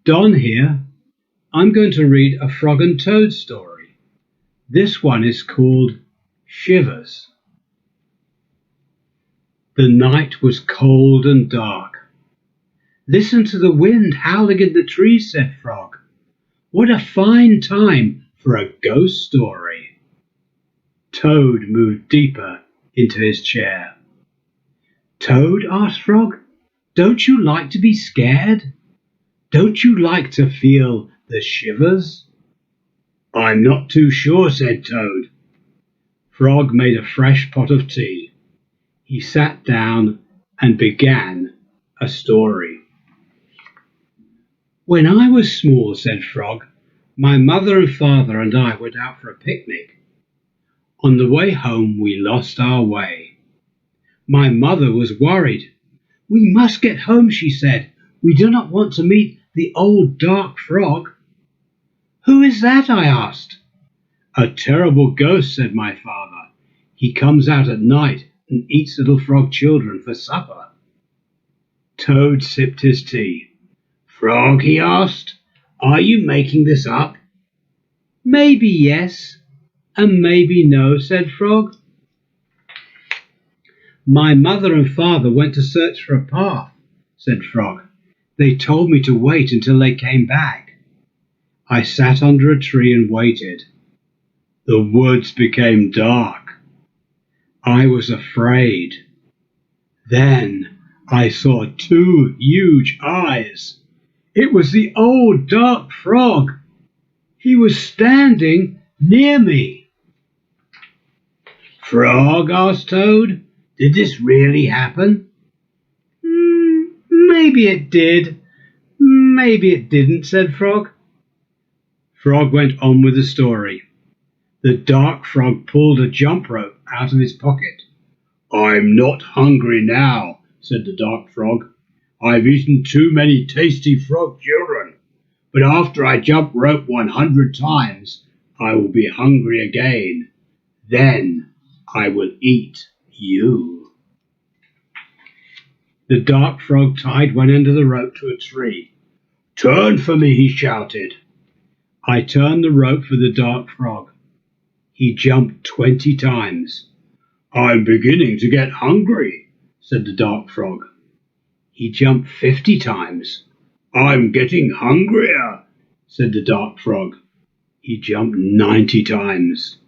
Don here. I'm going to read a Frog and Toad story. This one is called Shivers. The night was cold and dark. Listen to the wind howling in the trees, said Frog. What a fine time for a ghost story. Toad moved deeper into his chair. Toad, asked Frog, don't you like to be scared? Don't you like to feel the shivers? I'm not too sure, said Toad. Frog made a fresh pot of tea. He sat down and began a story. When I was small, said Frog, my mother and father and I went out for a picnic. On the way home we lost our way. My mother was worried. We must get home, she said. We do not want to meet the old dark frog. Who is that? I asked. A terrible ghost, said my father. He comes out at night and eats little frog children for supper. Toad sipped his tea. Frog, he asked, are you making this up? Maybe yes, and maybe no, said Frog. My mother and father went to search for a path, said Frog. They told me to wait until they came back. I sat under a tree and waited. The woods became dark. I was afraid. Then I saw two huge eyes. It was the old dark frog. He was standing near me. Frog, asked Toad, did this really happen? Maybe it did. Maybe it didn't, said Frog. Frog went on with the story. The dark frog pulled a jump rope out of his pocket. I'm not hungry now, said the dark frog. I've eaten too many tasty frog children, but after I jump rope 100 times, I will be hungry again. Then I will eat you. The dark frog tied one end of the rope to a tree. Turn for me, he shouted. I turned the rope for the dark frog. He jumped 20 times. I'm beginning to get hungry, said the dark frog. He jumped 50 times. I'm getting hungrier, said the dark frog. He jumped 90 times.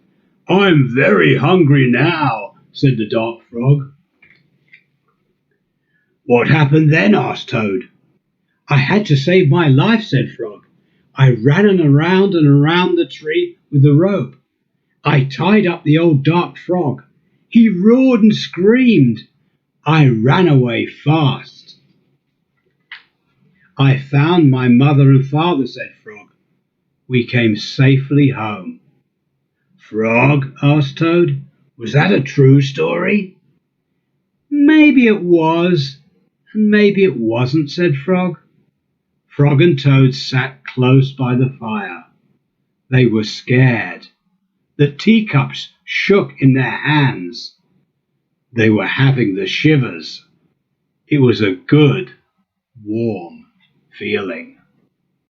I'm very hungry now, said the dark frog. What happened then? Asked Toad. I had to save my life, said Frog. I ran around and around the tree with the rope. I tied up the old dark frog. He roared and screamed. I ran away fast. I found my mother and father, said Frog. We came safely home. Frog, asked Toad, was that a true story? Maybe it was, and maybe it wasn't, said Frog. Frog and Toad sat close by the fire. They were scared. The teacups shook in their hands. They were having the shivers. It was a good, warm feeling.